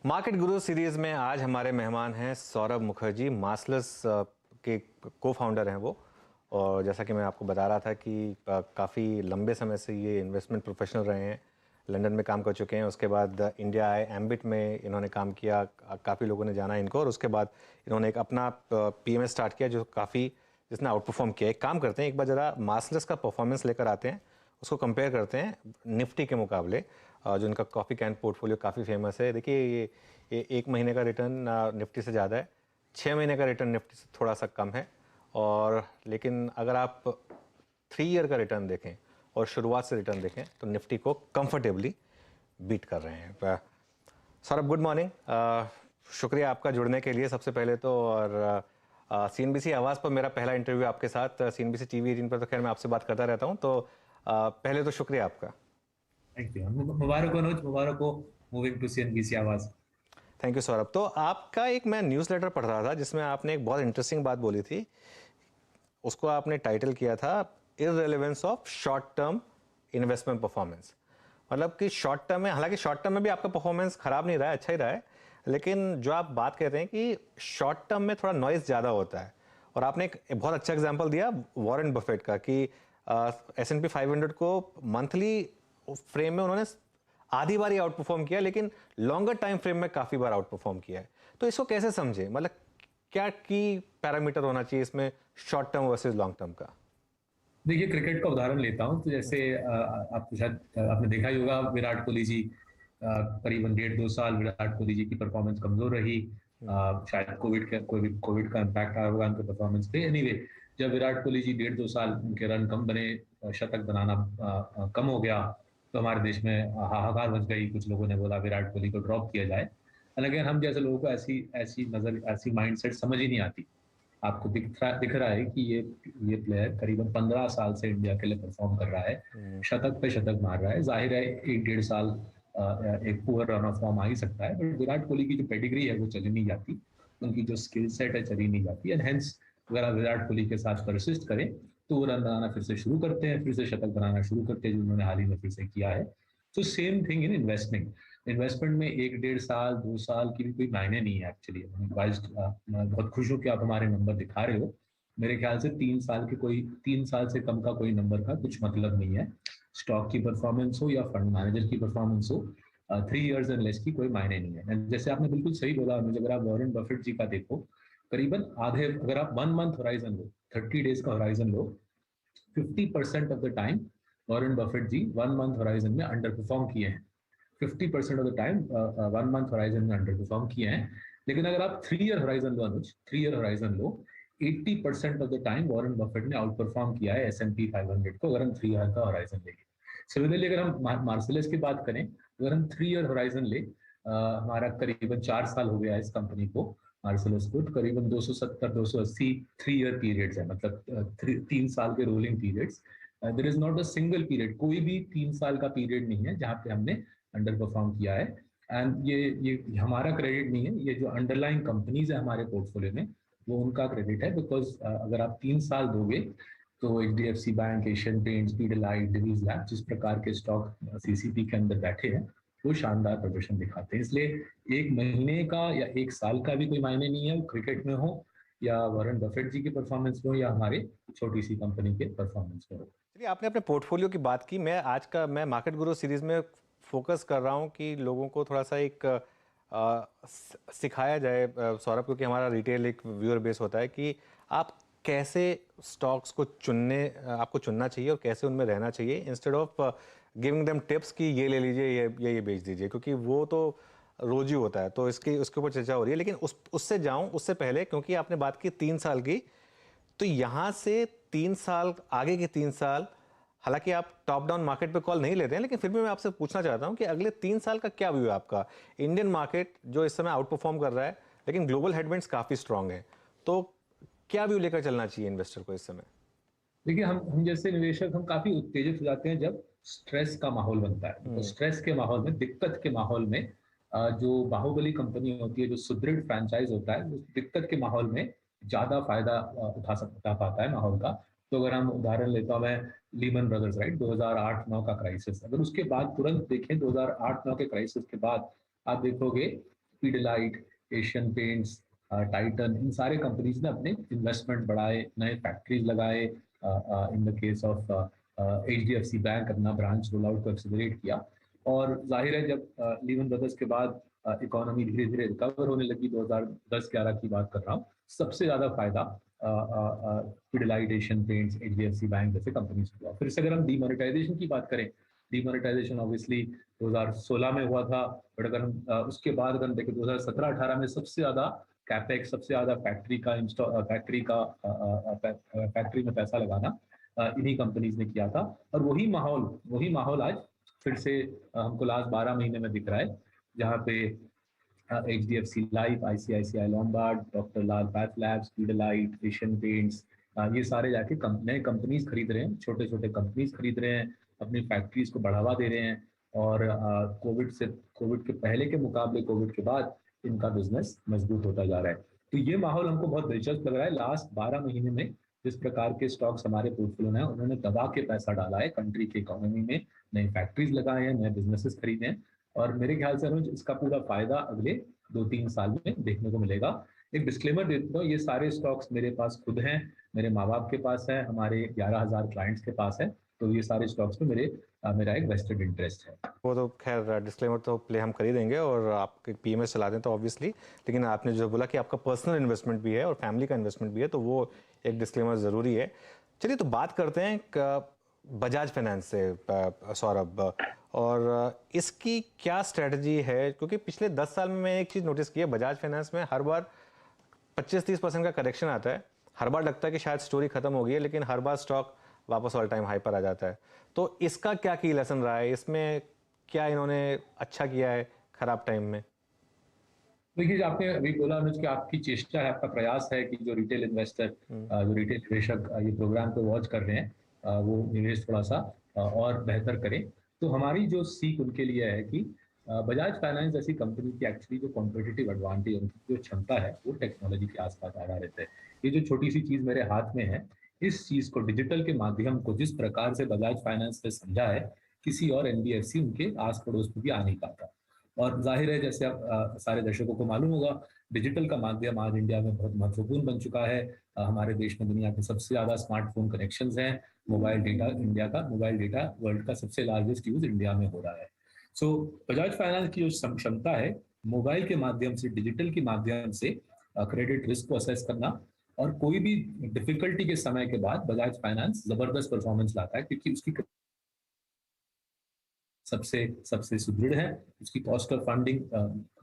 Market गुरु series में आज हमारे मेहमान हैं सौरभ मुखर्जी। मार्सलस के को फाउंडर हैं वो। और जैसा कि मैं आपको बता रहा था कि काफ़ी लंबे समय से ये इन्वेस्टमेंट प्रोफेशनल रहे हैं, लंदन में काम कर चुके हैं। उसके बाद इंडिया आए, एम्बिट में इन्होंने काम किया, काफ़ी लोगों ने जाना इनको। और उसके बाद इन्होंने एक अपना पीएमएस स्टार्ट किया जो काफ़ी जिसने आउट परफॉर्म किया। एक काम करते हैं, एक बार ज़रा मार्सलस का परफॉर्मेंस लेकर आते हैं, उसको कंपेयर करते हैं निफ्टी के मुकाबले। जो इनका कॉफ़ी कैन पोर्टफोलियो काफ़ी फेमस है। देखिए ये एक महीने का रिटर्न निफ्टी से ज़्यादा है, 6 महीने का रिटर्न निफ्टी से थोड़ा सा कम है। और लेकिन अगर आप 3 ईयर का रिटर्न देखें और शुरुआत से रिटर्न देखें तो निफ्टी को कंफर्टेबली बीट कर रहे हैं। Saurabh, good morning. शुक्रिया आपका जुड़ने के लिए सबसे पहले तो। और सीएनबीसी आवाज़ पर मेरा पहला इंटरव्यू आपके साथ। सीएनबीसी टीवी 18 पर तो खैर मैं आपसे बात करता रहता हूं, तो पहले तो शुक्रिया आपका। Thank you. मुबारक हो अनुज, मुबारक हो मूविंग टू सीएनबीसी आवाज। Thank you Saurabh. तो आपका एक मैं न्यूज़लेटर पढ़ रहा था जिसमें आपने एक बहुत इंटरेस्टिंग बात बोली थी। उसको आपने टाइटल किया था इररिलेवेंस of short term investment performance. मतलब कि शॉर्ट टर्म में, हालांकि शॉर्ट टर्म में भी आपका परफॉर्मेंस खराब नहीं रहा है, अच्छा ही रहा है, लेकिन जो आप बात कहते हैं कि शॉर्ट टर्म में थोड़ा नॉइज ज़्यादा होता है। और आपने एक बहुत अच्छा एग्जाम्पल दिया वॉरेन बफेट का कि S&P 500 को मंथली फ्रेम में उन्होंने आधी बार ही आउट परफॉर्म किया, लेकिन लॉन्गर टाइम फ्रेम में काफ़ी बार आउट परफॉर्म किया है। तो इसको कैसे समझे, मतलब क्या की पैरामीटर होना चाहिए इसमें short term versus long term का? देखिए, क्रिकेट का उदाहरण लेता हूं तो जैसे आपको शायद आपने देखा ही होगा, विराट कोहली जी करीबन 1.5-2 साल विराट कोहली जी की परफॉर्मेंस कमजोर रही। शायद कोविड का इम्पैक्ट आया होगा उनके परफॉर्मेंस पे। एनीवे, जब विराट कोहली जी 1.5-2 साल उनके रन कम बने, शतक बनाना कम हो गया, तो हमारे देश में हाहाकार मच गई। कुछ लोगों ने बोला विराट कोहली को ड्रॉप किया जाए। लेकिन हम जैसे लोगों को ऐसी माइंडसेट समझ ही नहीं आती। आपको दिख रहा है कि ये प्लेयर करीबन 15 साल से इंडिया के लिए परफॉर्म कर रहा है, शतक पे शतक मार रहा है। जाहिर है 1-1.5 साल एक पुअर रन ऑफ फॉर्म आ ही सकता है, बट विराट कोहली की जो पेडिग्री है वो चली नहीं जाती, उनकी जो स्किल सेट है चली नहीं जाती। एंड हेंस अगर आप विराट कोहली के साथ परसिस्ट करें तो वो रन बनाना फिर से शुरू करते हैं, फिर से शतक बनाना शुरू करते हैं, जो उन्होंने हाल ही में फिर से किया है। तो सेम थिंग इन इन्वेस्टमेंट में 1-1.5 साल 2 साल की भी कोई मायने नहीं है एक्चुअली। मैं बहुत खुश हूँ कि आप हमारे नंबर दिखा रहे हो। मेरे ख्याल से 3 साल से कम का कोई नंबर का कुछ मतलब नहीं है। स्टॉक की परफॉर्मेंस हो या फंड मैनेजर की परफॉर्मेंस हो, 3 इयर्स एंड लेस की कोई मायने नहीं है। And जैसे आपने बिल्कुल सही बोला मुझे, अगर आप वॉरेन बफेट जी का देखो, करीबन आधे, अगर आप 1 मंथ होराइजन लो, 30 डेज का होराइजन लो, 50% of the time Warren Buffett ji 1 month horizon में अंडर परफॉर्म किए हैं। 50% of the time 1 month horizon में अंडर परफॉर्म किए हैं। लेकिन अगर आप 3 ईयर होराइजन लो अनुज, 3 ईयर होराइजन लो, 80% of the time Warren Buffett ने आउट परफॉर्म किया है S&P 500 को, अगर हम 3 ईयर का होराइजन लेंगे। सिमिलरली अगर हम मार्सलेस की बात करें, अगर हम 3 ईयर होराइजन ले, हमारा करीबन 4 साल हो गया है इस कंपनी को, मार्सलेस को, तो करीबन 270-280 3 ईयर पीरियड्स है, मतलब 3 साल के rolling periods. There is not a single period, कोई भी 3 साल का पीरियड नहीं है जहां पे हमने अंडर परफॉर्म किया है। एंड ये हमारा क्रेडिट नहीं है, ये जो अंडरलाइन कंपनीज है हमारे पोर्टफोलियो में वो उनका क्रेडिट है। बिकॉज अगर आप 3 साल दोगे तो HDFC bank, Asian Paints, Pidilite, Divi's lab, जिस प्रकार के स्टॉक CCP के अंदर बैठे हैं, वो शानदार प्रदर्शन दिखाते हैं। इसलिए 1 महीने का या 1 साल का भी कोई मायने नहीं है, वो क्रिकेट में हो या वॉरेन बफेट जी की परफॉर्मेंस में हो या हमारे छोटी सी कंपनी के परफॉर्मेंस में हो। चलिए, आपने अपने पोर्टफोलियो की बात की। मैं मार्केट गुरु सीरीज में फोकस कर रहा हूँ कि लोगों को थोड़ा सा एक सिखाया जाए, सौरभ, क्योंकि हमारा रिटेल एक व्यूअर बेस होता है कि आप कैसे स्टॉक्स को आपको चुनना चाहिए और कैसे उनमें रहना चाहिए, instead of giving them tips कि ये ले लीजिए, ये बेच दीजिए, क्योंकि वो तो रोज ही होता है। तो उसके ऊपर चर्चा हो रही है। लेकिन उससे पहले, क्योंकि आपने बात की 3 साल की, तो यहां से 3 साल आगे के 3 साल, हालांकि आप टॉप डाउन मार्केट पे कॉल नहीं लेते हैं, लेकिन फिर भी मैं आपसे पूछना चाहता हूं कि अगले 3 साल का क्या व्यू है आपका। इंडियन मार्केट जो इस समय आउट परफॉर्म कर रहा है, लेकिन ग्लोबल हेडविंड्स काफी स्ट्रांग है, तो क्या व्यू लेकर चलना चाहिए इन्वेस्टर को इस समय? देखिए, हम जैसे निवेशक हम काफी उत्तेजित हो जाते हैं जब स्ट्रेस का माहौल बनता है। तो स्ट्रेस के माहौल में, दिक्कत के माहौल में, जो बाहुबली कंपनी होती है, जो सुदृढ़ फ्रेंचाइज होता है, उस दिक्कत के माहौल में ज्यादा फायदा उठा पाता है माहौल का। तो अगर हम उदाहरण लेता हूं मैं, लीमन ब्रदर्स, राइट, 2008-9 का क्राइसिस, अगर उसके बाद तुरंत देखें 2008-9 के क्राइसिस के बाद, आप देखोगे पीडिलाइट, एशियन पेंट्स, टाइटन, इन सारे कंपनीज ने अपने इन्वेस्टमेंट बढ़ाए, नए फैक्ट्रीज लगाए। In the case of HDFC bank अपना ब्रांच रोल आउट को एक्सेलरेट किया। और जाहिर है जब लीमन ब्रदर्स के बाद इकोनॉमी धीरे धीरे रिकवर होने लगी, 2010-11 की बात कर रहा हूँ, सबसे ज्यादा फायदा Pidilite, Asian paints, HDFC bank जैसे कंपनीज को हुआ। फिर से अगर हम डीमोनेटाइजेशन की बात करें, डीमोनेटाइजेशन ऑब्वियसली 2016 में हुआ था, बट अगर हम उसके बाद अगर हम देखें 2017-18 में सबसे ज्यादा कैपेक्स, सबसे ज्यादा फैक्ट्री में पैसा लगाना इन्हीं कंपनीज ने किया था। और वही माहौल आज फिर से हमको लास्ट 12 महीने में दिख रहा है, जहाँ पे HDFC life, ICICI Lombard, doctor Lal path labs, Pidilite, Asian Paints, ये सारे जाके नए कंपनीज खरीद रहे हैं, छोटे छोटे कंपनीज खरीद रहे हैं, अपनी फैक्ट्रीज को बढ़ावा दे रहे हैं। और कोविड के पहले के मुकाबले कोविड के बाद इनका बिजनेस मजबूत होता जा रहा है। तो ये माहौल हमको बहुत दिलचस्प लग रहा है। लास्ट 12 महीने में जिस प्रकार के स्टॉक्स हमारे पोर्टफोलियो में है, उन्होंने दबा के पैसा डाला है कंट्री की इकोनॉमी में, नए फैक्ट्रीज लगाए हैं, नए बिजनेसेस खरीदे हैं। और मेरे ख्याल से अनुज, इसका पूरा फायदा अगले 2-3 साल में देखने को मिलेगा। एक डिस्क्लेमर देता हूँ, ये सारे स्टॉक्स मेरे पास खुद हैं, मेरे माँ बाप के पास है, हमारे 11,000 क्लाइंट्स के पास है। तो ये सारे स्टॉक्स में मेरा एक वेस्टेड इंटरेस्ट है। वो तो खैर डिस्क्लेमर तो प्ले हम कर ही देंगे, और आप PMS चला दें तो ऑब्वियसली, लेकिन आपने जो बोला कि आपका पर्सनल इन्वेस्टमेंट भी है और फैमिली का इन्वेस्टमेंट भी है, तो वो एक डिस्क्लेमर ज़रूरी है। चलिए तो बात करते हैं बजाज फाइनेंस से सौरभ, और इसकी क्या स्ट्रेटजी है, क्योंकि पिछले 10 साल में मैं एक चीज़ नोटिस की है, बजाज फाइनेंस में हर बार 25-30% का करेक्शन आता है, हर बार लगता है कि शायद स्टोरी खत्म हो गई है, लेकिन हर बार स्टॉक वापस ऑल टाइम हाई पर आ जाता है। तो इसका क्या की लेसन रहा है, इसमें क्या इन्होंने अच्छा किया है खराब टाइम में? देखिए, आपने अभी बोला अनुज कि आपकी चेष्टा है, आपका प्रयास है कि जो रिटेल इन्वेस्टर, जो रिटेल निवेशक ये प्रोग्राम को वॉच कर रहे हैं, वो निवेश थोड़ा सा और बेहतर करें। तो हमारी जो सीख उनके लिए है कि बजाज फाइनेंस जैसी कंपनी की एक्चुअली जो कॉम्पिटिटिव एडवांटेज, उनकी जो क्षमता है, वो टेक्नोलॉजी के आसपास आधारित है। ये जो छोटी सी चीज मेरे हाथ में है, इस चीज को डिजिटल के माध्यम को जिस प्रकार से बजाज फाइनेंस ने समझा है, किसी और NBFC उनके आस पड़ोस में भी आ नहीं पाता। और जाहिर है, जैसे आप सारे दर्शकों को मालूम होगा, डिजिटल का माध्यम आज इंडिया में बहुत महत्वपूर्ण बन चुका है। हमारे देश में दुनिया के सबसे ज्यादा स्मार्टफोन कनेक्शंस हैं। मोबाइल डेटा वर्ल्ड का सबसे लार्जेस्ट यूज इंडिया में हो रहा है। सो बजाज फाइनेंस की जो क्षमता है, मोबाइल के माध्यम से, डिजिटल के माध्यम से क्रेडिट रिस्क को असेस करना, और कोई भी डिफिकल्टी के समय के बाद बजाज फाइनेंस जबरदस्त परफॉर्मेंस लाता है, क्योंकि उसकी सबसे सबसे सुदृढ़ है। उसकी cost of funding,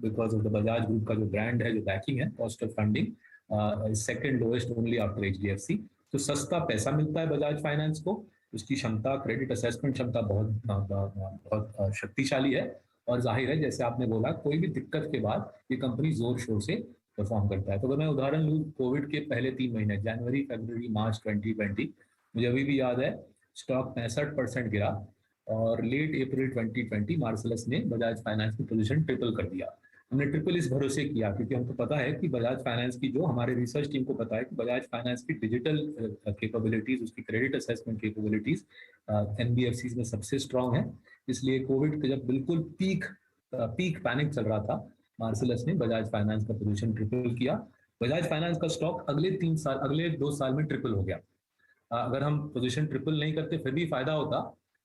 because of the Bajaj group का जो ब्रांड है, जो बैकिंग है, cost of funding second lowest only after HDFC। तो सस्ता पैसा मिलता है बजाज फाइनेंस को। उसकी क्षमता, क्रेडिट असेसमेंट क्षमता बहुत शक्तिशाली है। और जाहिर है, जैसे आपने बोला, कोई भी दिक्कत के बाद ये कंपनी जोर शोर से परफॉर्म करता है। तो अगर मैं उदाहरण लूँ, कोविड के पहले 3 महीने, जनवरी, फरवरी, मार्च 2020, मुझे अभी भी याद है, स्टॉक 65% गिरा, और लेट अप्रैल 2020 मार्सलस ने बजाज फाइनेंस की पोजीशन ट्रिपल कर दिया। हमने ट्रिपल इस भरोसे किया क्योंकि हमको पता है कि बजाज फाइनेंस की, जो हमारे रिसर्च टीम को पता है कि बजाज फाइनेंस की डिजिटल कैपेबिलिटीज, उसकी क्रेडिट असेसमेंट कैपेबिलिटीज NBFCs में सबसे स्ट्रांग है। इसलिए कोविड के जब बिल्कुल पीक पैनिक चल रहा था, मार्सलस ने बजाज फाइनेंस का पोजीशन ट्रिपल किया। बजाज फाइनेंस का स्टॉक अगले 2 साल में ट्रिपल हो गया। अगर हम पोजीशन ट्रिपल नहीं करते फिर भी फायदा होता,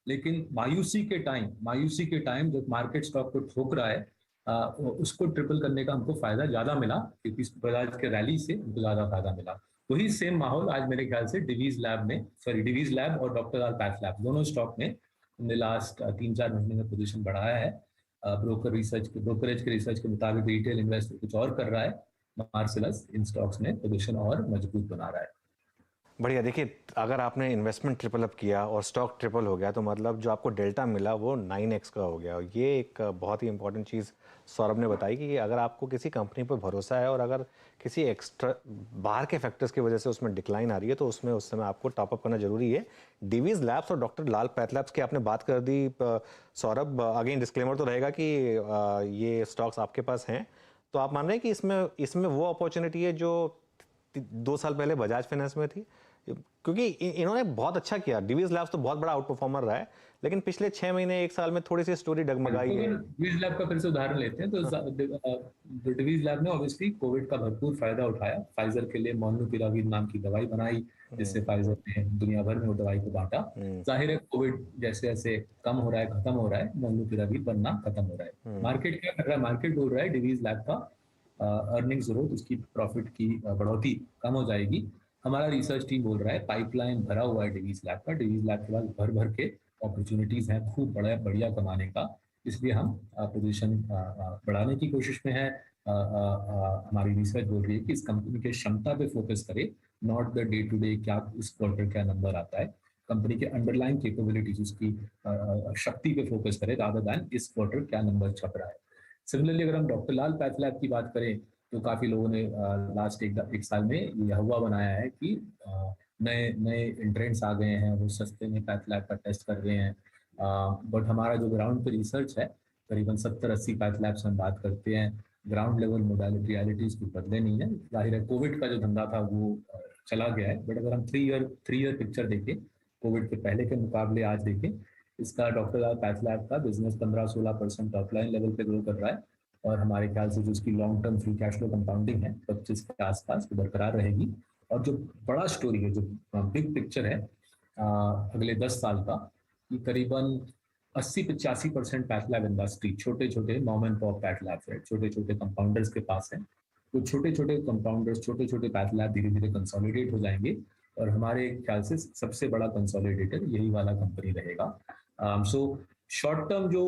लेकिन मायूसी के टाइम जब मार्केट स्टॉक को ठोक रहा है, उसको ट्रिपल करने का हमको फायदा ज्यादा मिला, क्योंकि बजाज के रैली से हमको ज्यादा फायदा मिला। वही सेम माहौल आज मेरे ख्याल से डिवीज लैब और डॉक्टर लाल पैथ लैब, दोनों स्टॉक में हमने लास्ट 3-4 महीने में पोजीशन बढ़ाया है। ब्रोकरेज के रिसर्च के मुताबिक रिटेल इन्वेस्टर कुछ और कर रहा है, मार्सलस इन स्टॉक्स में पोजीशन और मजबूत बना रहा है। बढ़िया। देखिए, अगर आपने इन्वेस्टमेंट ट्रिपल अप किया और स्टॉक ट्रिपल हो गया, तो मतलब जो आपको डेल्टा मिला वो 9x का हो गया। और ये एक बहुत ही इंपॉर्टेंट चीज़ सौरभ ने बताई कि अगर आपको किसी कंपनी पर भरोसा है और अगर किसी एक्स्ट्रा बाहर के फैक्टर्स की वजह से उसमें डिक्लाइन आ रही है, तो उसमें उस समय आपको टॉपअप करना जरूरी है। डिवीज लैब्स और डॉक्टर लाल पैथ लैब्स की आपने बात कर दी सौरभ, अगेन डिस्क्लेमर तो रहेगा कि ये स्टॉक्स आपके पास हैं, तो आप मान रहे हैं कि इसमें वो अपॉर्चुनिटी है जो 2 साल पहले बजाज फाइनेंस में थी? क्योंकि इन्होंने बहुत अच्छा किया। डिवीज लैब्स तो बहुत बड़ा आउट परफॉर्मर रहा है, लेकिन पिछले 6 महीने 1 साल में थोड़ी सी स्टोरी डगमगाई तो है। अगर डिवीज लैब का फिर से उदाहरण लेते हैं तो डिवीज लैब ने ऑब्वियसली कोविड का भरपूर फायदा उठाया। फाइजर के लिए मोलनुपिराविर नाम की दवाई बनाई, जिससे फाइजर ने दुनिया भर में वो दवाई को बांटा। जाहिर है कोविड जैसे जैसे कम हो रहा है, खत्म हो रहा है, मोलनुपिराविर बनना खत्म हो रहा है। मार्केट क्या कर रहा है? मार्केट बोल रहा है डिवीज लैब का अर्निंग्स ग्रोथ, उसकी प्रॉफिट की बढ़ोतरी कम हो जाएगी। हमारा रिसर्च टीम बोल रहा है पाइपलाइन भरा हुआ है डिवीज लैब का। डिवीज लैब के पास भर भर के अपॉर्चुनिटीज हैं खूब बड़ा बढ़िया कमाने का। इसलिए हम पोजीशन बढ़ाने की कोशिश में है। हमारी रिसर्च बोल रही है कि इस कंपनी के क्षमता पे फोकस करे, not the day to day क्या इस क्वार्टर क्या नंबर आता है। कंपनी के अंडरलाइन कैपेबिलिटीज, उसकी शक्ति पे फोकस करे रादर देन इस क्वार्टर क्या नंबर छप रहा है। सिमिलरली अगर हम डॉक्टर लाल पैथ लैब की बात करें तो काफी लोगों ने लास्ट एक साल में यह हुआ बनाया है कि नए नए एंट्रेंट्स आ गए हैं, वो सस्ते में पैथ लैब का टेस्ट कर रहे हैं। बट हमारा जो ग्राउंड पे रिसर्च है, करीबन 70-80 पैथ लैब्स हम बात करते हैं। ग्राउंड लेवल मोडालिटी रियलिटीज कुछ बदले नहीं है। जाहिर है कोविड का जो धंधा था वो चला गया है, बट अगर हम थ्री ईयर पिक्चर देखें, कोविड के पहले के मुकाबले आज देखें, इसका डॉक्टर लाल पैथ लैब का बिजनेस 15-16% टॉप लाइन लेवल पे ग्रो कर रहा है। और हमारे ख्याल से जो उसकी long term free cash flow compounding है 25 के आसपास बरकरार रहेगी। और जो बड़ा स्टोरी है, जो बिग पिक्चर है अगले 10 साल का, कि करीबन 80-85% पैथ लैब इंडस्ट्री छोटे छोटे mom and pop path lab है, छोटे छोटे कंपाउंडर्स के पास है। तो छोटे छोटे कंपाउंडर्स, छोटे छोटे पैथ लैब धीरे धीरे कंसोलिडेट हो जाएंगे और हमारे ख्याल से सबसे बड़ा कंसोलिडेटर यही वाला कंपनी रहेगा। सो शॉर्ट टर्म जो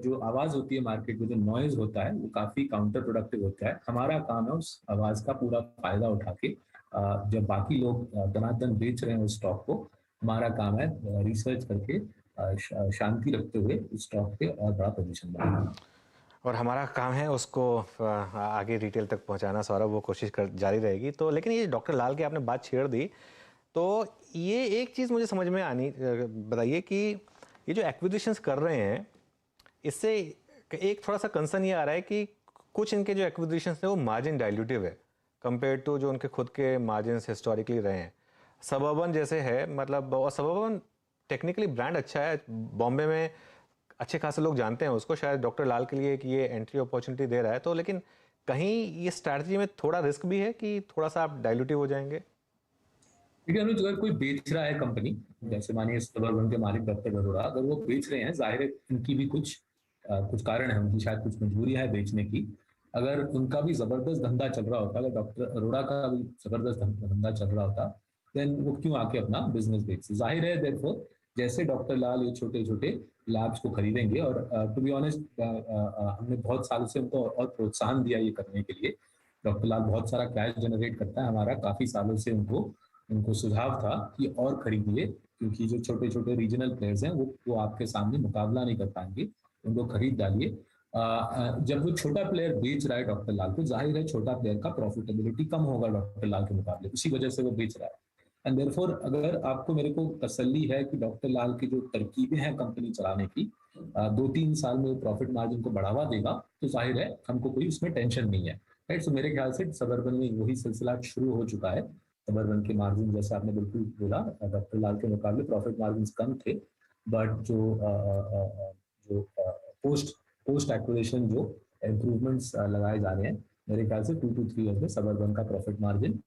जो आवाज होती है मार्केट में, जो नॉइज होता है, वो काफी काउंटर प्रोडक्टिव होता है। हमारा काम है उस आवाज का पूरा फायदा उठा के जब बाकी लोग दनादन बेच रहे हैं उस स्टॉक को, हमारा काम है रिसर्च करके शांति रखते हुए उस स्टॉक पे और बड़ा पोजीशन बनाना। और हमारा काम है उसको आगे रिटेल तक पहुंचाना। सौरभ, वो कोशिश कर जारी रहेगी। तो लेकिन ये डॉक्टर लाल की आपने बात छेड़ दी, तो ये एक चीज़ मुझे समझ में आनी बताइए कि ये जो एक्विजिशंस कर रहे हैं, इससे एक थोड़ा सा कंसर्न ये आ रहा है कि कुछ इनके जो एक्विजिशंस हैं वो मार्जिन डाइल्यूटिव है कंपेयर टू जो उनके खुद के मार्जिन हिस्टोरिकली रहे हैं। सबर्बन जैसे है, मतलब, और सबर्बन टेक्निकली ब्रांड अच्छा है, बॉम्बे में अच्छे खासे लोग जानते हैं उसको, शायद डॉक्टर लाल के लिए कि ये एंट्री अपॉर्चुनिटी दे रहा है। तो लेकिन कहीं ये स्ट्रैटेजी में थोड़ा रिस्क भी है कि थोड़ा सा आप डाइल्यूटिव हो जाएंगे। देखिए अनुज, अगर कोई बेच रहा है कंपनी, जैसे मानिए सबर्बन के मालिक डॉक्टर अरोड़ा, अगर वो बेच रहे हैं, जाहिर है उनकी भी कुछ कारण है, उनकी शायद कुछ मजबूरी है बेचने की। अगर उनका भी जबरदस्त धंधा चल रहा होता, अगर डॉक्टर अरोड़ा का भी जबरदस्त धंधा चल रहा होता, देन वो क्यों आके अपना बिजनेस बेच। जाहिर है देखो, जैसे डॉक्टर लाल ये छोटे छोटे लैब्स को खरीदेंगे, और टू बी ऑनेस्ट हमने बहुत सालों से उनको और प्रोत्साहन दिया ये करने के लिए। डॉक्टर लाल बहुत सारा कैश जनरेट करता है हमारा, काफी सालों से उनको सुझाव था कि और खरीदिए, क्योंकि जो छोटे छोटे रीजनल प्लेयर्स हैं वो आपके सामने मुकाबला नहीं कर पाएंगे, उनको खरीद डालिए। जब वो छोटा प्लेयर बेच रहा है डॉक्टर लाल को, जाहिर है छोटा प्लेयर का प्रॉफिटेबिलिटी कम होगा डॉक्टर लाल के मुकाबले, उसी वजह से वो बेच रहा है। एंड देयरफॉर अगर आपको मेरे को तसल्ली है कि डॉक्टर लाल की जो तरकीबें हैं कंपनी चलाने की, 2-3 साल में प्रॉफिट मार्जिन को बढ़ावा देगा, तो जाहिर है हमको कोई उसमें टेंशन नहीं है। राइट, सो मेरे ख्याल से सबर्बन में वही सिलसिला शुरू हो चुका है। सबर्बन के मार्जिन, जैसे आपने बिल्कुल बोला, डॉक्टर लाल के मुकाबले प्रॉफिट मार्जिन कम थे, बट जो पोस्ट पोस्ट एक्विजिशन जो इम्प्रूवमेंट्स लगाए जा रहे हैं, मेरे ख्याल से 2 to 3 ईयर्स में सबर्बन का प्रॉफिट मार्जिन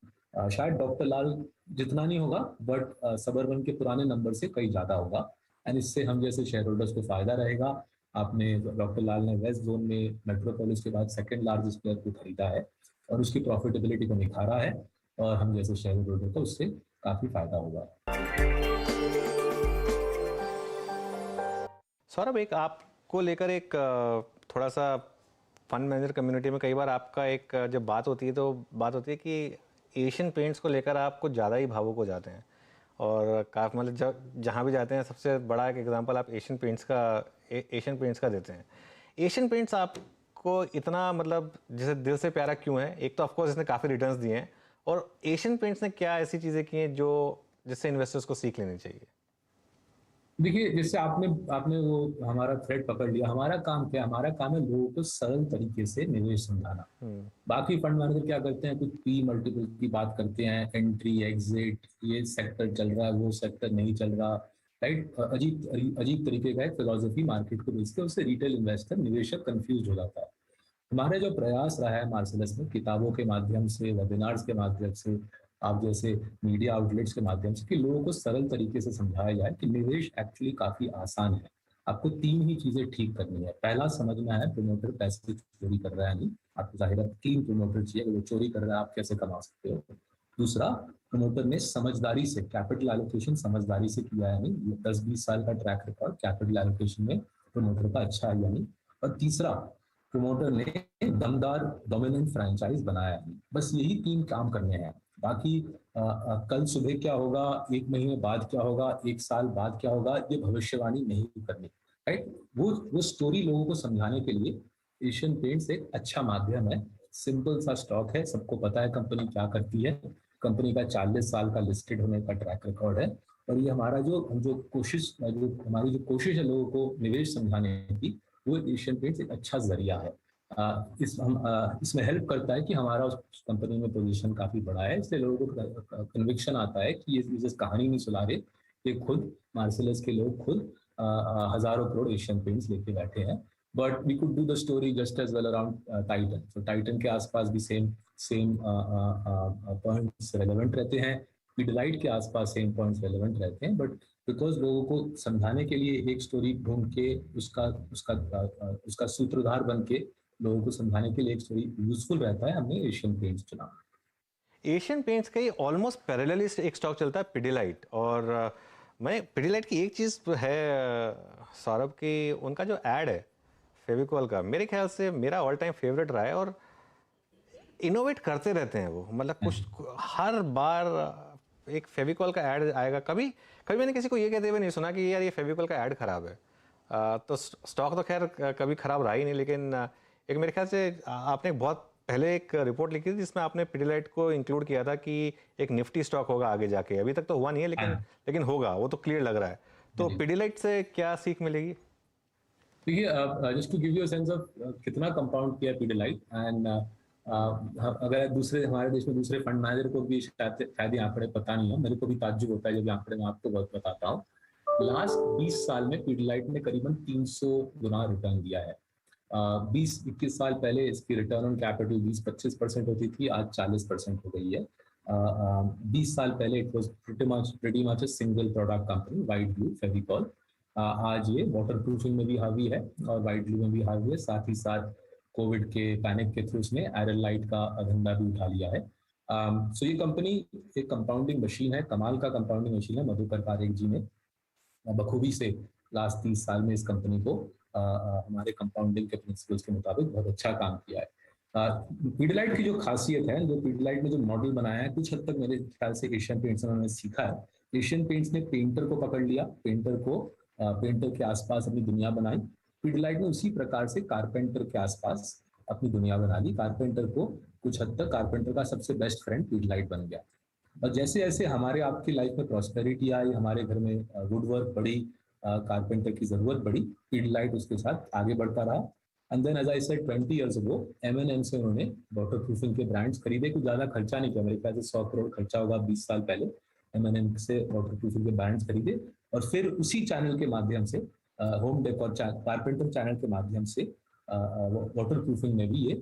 शायद डॉक्टर लाल जितना नहीं होगा, बट सबर्बन के पुराने नंबर से कहीं ज्यादा होगा। एंड इससे हम जैसे शेयर होल्डर्स को फायदा रहेगा। आपने डॉक्टर लाल ने वेस्ट जोन में मेट्रोपोलिस के बाद सेकंड लार्जेस्ट प्लेयर को खरीदा है और उसकी प्रॉफिटेबिलिटी को निखारा है, और हम जैसे शेयर होल्डर को उससे काफी फायदा होगा। सौरभ, एक आपको लेकर एक थोड़ा सा फंड मैनेजर कम्युनिटी में कई बार आपका एक जब बात होती है, तो बात होती है कि एशियन पेंट्स को लेकर आप कुछ ज़्यादा ही भावुक हो जाते हैं। और काफ़ी, मतलब, जहाँ भी जाते हैं सबसे बड़ा एक एग्जांपल आप एशियन पेंट्स का देते हैं। एशियन पेंट्स आपको इतना, मतलब, जैसे दिल से प्यारा क्यों है? एक तो ऑफकोर्स इसने काफ़ी रिटर्न्स दिए हैं, और एशियन पेंट्स ने क्या ऐसी चीज़ें की हैं जो जिससे इन्वेस्टर्स को सीख लेनी चाहिए? देखिए, जैसे आपने आपने वो हमारा थ्रेड पकड़ लिया। हमारा काम क्या है? हमारा काम है लोगों को सरल तरीके से निवेश समझाना। बाकी फंड मैनेजर क्या करते हैं, कुछ पी मल्टीपल की बात करते हैं, एंट्री एग्जिट, ये सेक्टर चल रहा है, वो सेक्टर नहीं चल रहा, राइट। अजीब अजीब तरीके का एक फिलोसफी मार्केट को बेचते हैं, उससे रिटेल इन्वेस्टर निवेशक कंफ्यूज हो जाता है। हमारे जो प्रयास रहा है मार्सेलस में, किताबों के माध्यम से, वेबिनार्स के माध्यम से, आप जैसे मीडिया आउटलेट्स के माध्यम से, कि लोगों को सरल तरीके से समझाया जाए कि निवेश एक्चुअली काफी आसान है। आपको तीन ही चीजें ठीक करनी है। पहला, समझना है प्रमोटर पैसे चोरी कर रहा है नहीं। आपको जाहिर है क्लीन प्रमोटर चाहिए, अगर वो चोरी कर रहा है आप कैसे कमा सकते हो। दूसरा, प्रमोटर ने समझदारी से कैपिटल एलोकेशन समझदारी से किया है नहीं, 10-20 साल का ट्रैक रिकॉर्ड कैपिटल एलोकेशन में प्रमोटर का अच्छा है या नहीं। और तीसरा, प्रमोटर ने दमदार डोमिनेंट फ्रैंचाइज बनाया है। बस यही तीन काम करने हैं। बाकी कल सुबह क्या होगा, एक महीने बाद क्या होगा, एक साल बाद क्या होगा, ये भविष्यवाणी नहीं करनी, राइट। वो स्टोरी लोगों को समझाने के लिए एशियन पेंट्स एक अच्छा माध्यम है। सिंपल सा स्टॉक है, सबको पता है कंपनी क्या करती है, कंपनी का 40 साल का लिस्टेड होने का ट्रैक रिकॉर्ड है। और ये हमारा जो कोशिश, जो हमारी जो कोशिश है लोगों को निवेश समझाने की, वो एशियन पेंट्स एक अच्छा जरिया है। इसमें हेल्प करता है कि हमारा उस कंपनी में पोजीशन काफी बड़ा है, इसलिए लोगों को कन्विक्शन आता है कि ये जैसे कहानी नहीं सुना रहे, ये खुद मार्सेलस के लोग खुद हजारों करोड़ एशियन पेंट्स लेके बैठे हैं। But we could do the story just as well around Titan. तो टाइटन के आसपास भी सेम सेम पॉइंट्स रेलेवेंट रहते हैं, पीडिलाइट के आसपास सेम पॉइंट्स रेलेवेंट रहते हैं। बट बिकॉज लोगों को समझाने के लिए एक स्टोरी ढूंढ के उसका उसका उसका सूत्रधार बन के लोगों को समझाने के लिए एक स्टोरी यूजफुल रहता है, हमने एशियन पेंट्स चुना। एशियन पेंट्स का ही ऑलमोस्ट पैरेलली एक स्टॉक चलता है पिडिलाइट। और मैं पिडिलाइट की एक चीज़ है सौरभ की, उनका जो एड है फेविकॉल का, मेरे ख्याल से मेरा ऑल टाइम फेवरेट रहा है। और इनोवेट करते रहते हैं वो, मतलब कुछ हर बार एक फेविकॉल का ऐड आएगा। कभी कभी मैंने किसी को ये कहते हुए नहीं सुना कि यार ये फेविकॉल का ऐड खराब है। तो स्टॉक तो खैर कभी खराब रहा ही नहीं, लेकिन एक मेरे ख्याल से आपने एक बहुत पहले एक रिपोर्ट लिखी थी जिसमें आपने पिडिलाइट को इंक्लूड किया था कि एक निफ्टी स्टॉक होगा आगे जाके। अभी तक तो हुआ नहीं है, लेकिन हाँ लेकिन होगा, वो तो क्लियर लग रहा है। तो जी। पिडिलाइट से क्या सीख मिलेगी? देखिए, just to give you sense of कितना कंपाउंड किया पीडिलाइट। एंड अगर दूसरे हमारे देश में दूसरे फंड मैनेजर को भी शायद ये आंकड़े पता नहीं हो, मेरे को भी ताज्जुब होता है जब ये आंकड़े मैं आपको बहुत बताता हूँ। लास्ट 20 साल में पीडिलाइट ने करीबन 300 गुना रिटर्न दिया है। 20-21 साल पहले इसकी रिटर्न ऑन कैपिटल 20-25% होती थी, आज 40% हो गई है। 20 साल पहले it was pretty much single product company, white blue Fevicol. आज ये वाटर प्रूफिंग में भी हावी है और व्हाइट ब्लू में भी हावी है। साथ ही साथ कोविड के पैनिक के थ्रू उसने आयरन लाइट का धंधा भी उठा लिया है। सो ये कंपनी एक कंपाउंडिंग मशीन है, कमाल का कंपाउंडिंग मशीन है। मधुकर पारेख जी ने बखूबी से लास्ट 30 साल में इस कंपनी को हमारे कंपाउंडिंग के प्रिंसिपल्स के मुताबिक बहुत अच्छा काम किया है। पीडिलाइट की जो खासियत है, जो पीडिलाइट ने जो मॉडल बनाया है, कुछ हद तक मेरे ख्याल से एशियन पेंट्स ने सीखा है। एशियन पेंट्स ने पेंटर को पकड़ लिया, पेंटर के आसपास अपनी दुनिया बनाई। पीडिलाइट ने उसी प्रकार से कारपेंटर के आसपास अपनी दुनिया बना ली। कारपेंटर को कुछ हद तक कारपेंटर का सबसे बेस्ट फ्रेंड पीडिलाइट बन गया। और जैसे जैसे हमारे आपकी लाइफ में प्रॉस्पेरिटी आई, हमारे घर में वुड वर्क बढ़ी, कारपेंटर की जरूरत बढ़ी, पीडिलाइट उसके साथ आगे बढ़ता रहा। And then as I said 20 years ago M&M से उन्होंने वाटर प्रूफिंग के ब्रांड्स खरीदे। कुछ ज्यादा खर्चा नहीं किया, मेरे ख्याल से 100 करोड़ खर्चा होगा 20 साल पहले। M&M से वाटर प्रूफिंग के ब्रांड्स खरीदे और फिर उसी चैनल के माध्यम से, होम डेकोर कारपेंटर चैनल के माध्यम से, वाटर प्रूफिंग में भी ये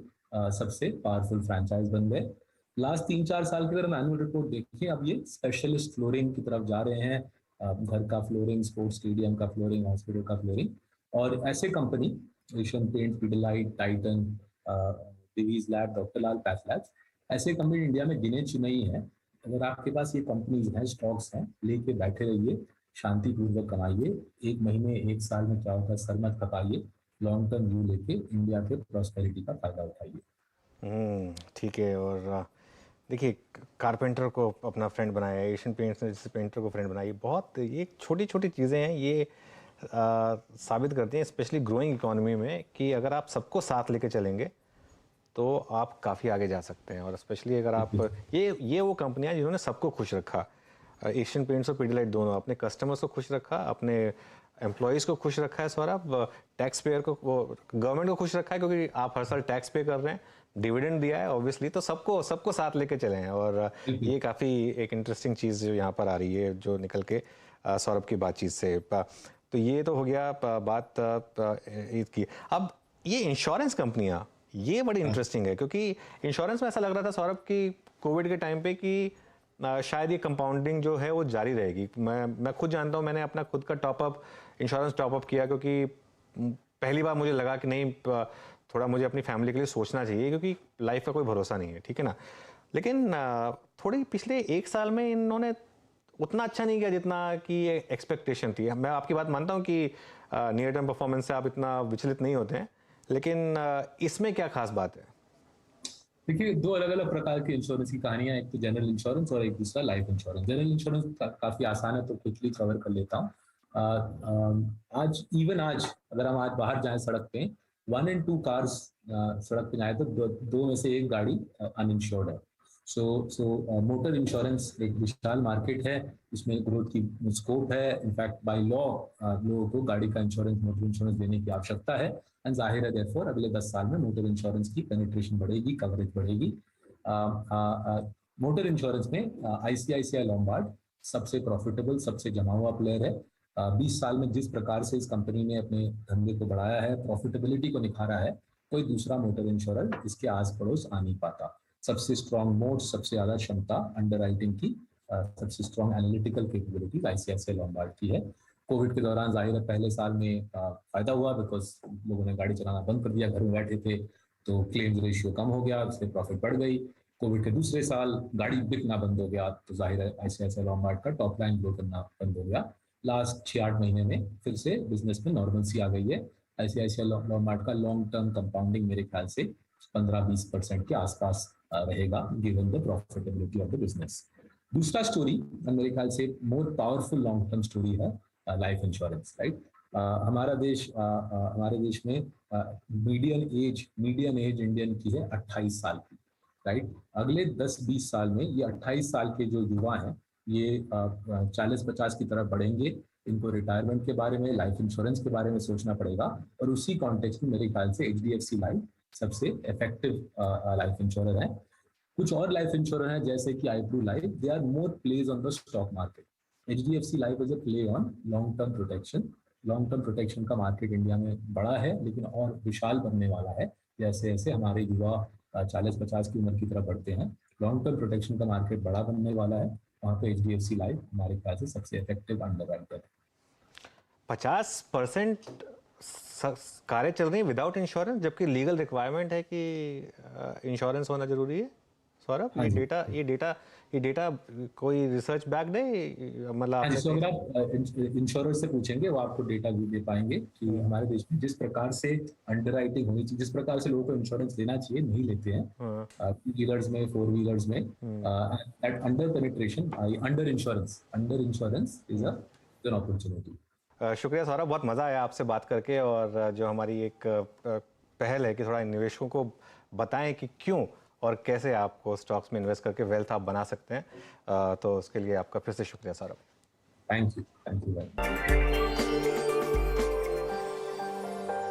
सबसे पावरफुल फ्रेंचाइज बन गए। लास्ट 3-4 साल की अगर हम एनुअल रिपोर्ट देखें, अब ये स्पेशलिस्ट फ्लोरिंग की तरफ जा रहे हैं। घर का फ्लोरिंग, स्पोर्ट्स स्टेडियम का फ्लोरिंग, हॉस्पिटल का फ्लोरिंग। और ऐसे company Asian paint, Pidilite, Titan, Divi's lab, doctor Lal pathlabs, ऐसे कंपनी इंडिया में गिने चुने ही हैं। अगर आपके पास ये कंपनीज हैं, स्टॉक्स हैं, लेके बैठे रहिए, शांतिपूर्वक कमाइए। एक महीने एक साल में क्या होता है सर मत खपाइए, लॉन्ग टर्म व्यू लेके इंडिया के प्रॉस्पेरिटी का फायदा उठाइए। ठीक है। और देखिए, कारपेंटर को अपना फ्रेंड बनाया, एशियन पेंट्स ने जैसे पेंटर को फ्रेंड बनाई, बहुत ये छोटी छोटी चीज़ें हैं, ये साबित करती हैं स्पेशली ग्रोइंग इकोनॉमी में कि अगर आप सबको साथ लेके चलेंगे तो आप काफ़ी आगे जा सकते हैं। और स्पेशली अगर आप ये वो कंपनियां जिन्होंने सबको खुश रखा। एशियन पेंट्स और पीडीलाइट दोनों अपने कस्टमर्स को खुश रखा, अपने एम्प्लॉयज़ को खुश रखा है सौरभ, टैक्स पेयर को, गवर्नमेंट को खुश रखा है क्योंकि आप हर साल टैक्स पे कर रहे हैं, डिविडेंड दिया है ऑब्वियसली, तो सबको सबको साथ लेके चले हैं। और ये काफ़ी एक इंटरेस्टिंग चीज़ जो यहाँ पर आ रही है जो निकल के सौरभ की बातचीत से। तो ये तो हो गया बात ईद की। अब ये इंश्योरेंस कंपनियाँ, ये बड़ी इंटरेस्टिंग है क्योंकि इंश्योरेंस में ऐसा लग रहा था सौरभ कि कोविड के टाइम पे कि शायद ये कंपाउंडिंग जो है वो जारी रहेगी। मैं खुद जानता हूँ, मैंने अपना खुद का टॉपअप, इंश्योरेंस टॉपअप किया क्योंकि पहली बार मुझे लगा कि नहीं, थोड़ा मुझे अपनी फैमिली के लिए सोचना चाहिए क्योंकि लाइफ का कोई भरोसा नहीं है, ठीक है ना। लेकिन थोड़ी पिछले 1 साल में इन्होंने उतना अच्छा नहीं किया जितना कि एक्सपेक्टेशन थी। मैं आपकी बात मानता हूँ कि नियर टर्म परफॉर्मेंस से आप इतना विचलित नहीं होते हैं, लेकिन इसमें क्या खास बात है? देखिए, दो अलग अलग प्रकार की इंश्योरेंस की कहानियां, एक तो जनरल इंश्योरेंस और एक दूसरा लाइफ इंश्योरेंस। जनरल इंश्योरेंस काफी आसान है तो क्विकली कवर कर लेता हूँ। आज अगर हम आज बाहर जाएं सड़क पे, 1 in 2 कार्स सड़क पे जाए तो दो में से एक गाड़ी अनइंश्योर्ड है। सो मोटर इंश्योरेंस एक विशाल मार्केट है, इसमें ग्रोथ की स्कोप है। इनफैक्ट बाय लॉ लोगों को गाड़ी का इंश्योरेंस, मोटर इंश्योरेंस लेने की आवश्यकता है। एंड जाहिर है देयरफॉर अगले 10 साल में मोटर इंश्योरेंस की पेनिट्रेशन बढ़ेगी, कवरेज बढ़ेगी। मोटर इंश्योरेंस में आईसीआईसीआई लॉम्बार्ड सबसे प्रॉफिटेबल, सबसे जमा हुआ प्लेयर है। 20 साल में जिस प्रकार से इस कंपनी ने अपने धंधे को बढ़ाया है, प्रॉफिटेबिलिटी को निखारा है, कोई दूसरा मोटर इंश्योरेंस इसके आस पड़ोस आ नहीं पाता। सबसे स्ट्रॉन्ग मोड, सबसे ज्यादा क्षमता अंडरराइटिंग की, सबसे strong analytical capability ICICI Lombard की है। कोविड के दौरान जाहिर है पहले साल में फायदा हुआ बिकॉज लोगों ने गाड़ी चलाना बंद कर दिया, घर में बैठे थे, तो क्लेम्स रेशियो कम हो गया, उससे प्रॉफिट बढ़ गई। कोविड के दूसरे साल गाड़ी बिकना बंद हो गया, तो जाहिर है आईसीआईसीआई लॉम्बार्ड का टॉप लाइन ग्रो करना बंद हो गया। लास्ट 6-8 महीने में फिर से बिजनेस में नॉर्मलसी आ गई है। आईसीआईसीआई लॉम्बार्ड का लॉन्ग टर्म कंपाउंडिंग मेरे ख्याल से 15-20% के आसपास रहेगा, given the profitability of the business. दूसरा स्टोरी मेरे ख्याल से more powerful long term story है लाइफ इंश्योरेंस, राइट। हमारे देश में मीडियन एज इंडियन की है 28 साल की, राइट। अगले 10-20 साल में ये 28 साल के जो युवा हैं ये 40-50 की तरफ बढ़ेंगे। इनको रिटायरमेंट के बारे में, लाइफ इंश्योरेंस के बारे में सोचना पड़ेगा, और उसी कॉन्टेक्स्ट में मेरे ख्याल से एचडीएफसी लाइफ सबसे इफेक्टिव लाइफ इंश्योरर है। कुछ और लाइफ इंश्योरर है जैसे कि iPru life, they are more plays on the stock market. HDFC life is a play on long term protection. Long term protection का मार्केट इंडिया में बड़ा है, लेकिन और विशाल बनने वाला है जैसे जैसे हमारे युवा 40-50 की उम्र की तरफ बढ़ते हैं। लॉन्ग टर्म प्रोटेक्शन का मार्केट बड़ा बनने वाला है, वहाँ पे एचडीएफसी लाइफ हमारे ख्याल से सबसे इफेक्टिव अंडरराइटर है। 50% कारें चल रही हैं विदाउट इंश्योरेंस, जबकि लीगल रिक्वायरमेंट है कि इंश्योरेंस होना जरूरी है। सौरभ, ये डेटा कोई रिसर्च बैक्ड है? मतलब अगर आप इंश्योरेंस से पूछेंगे वो आपको डेटा भी दे पाएंगे कि हमारे देश में जिस प्रकार से अंडरराइटिंग होनी चाहिए, जिस प्रकार से लोगों को इंश्योरेंस देना चाहिए, नहीं लेते हैं। 2 व्हीलर्स में, 4 व्हीलर्स में under penetration, under insurance is an opportunity. शुक्रिया सौरभ, बहुत मज़ा आया आपसे बात करके। और जो हमारी एक पहल है कि थोड़ा निवेशकों को बताएं कि क्यों और कैसे आपको स्टॉक्स में इन्वेस्ट करके वेल्थ आप बना सकते हैं, तो उसके लिए आपका फिर से शुक्रिया Saurabh. Thank you very much.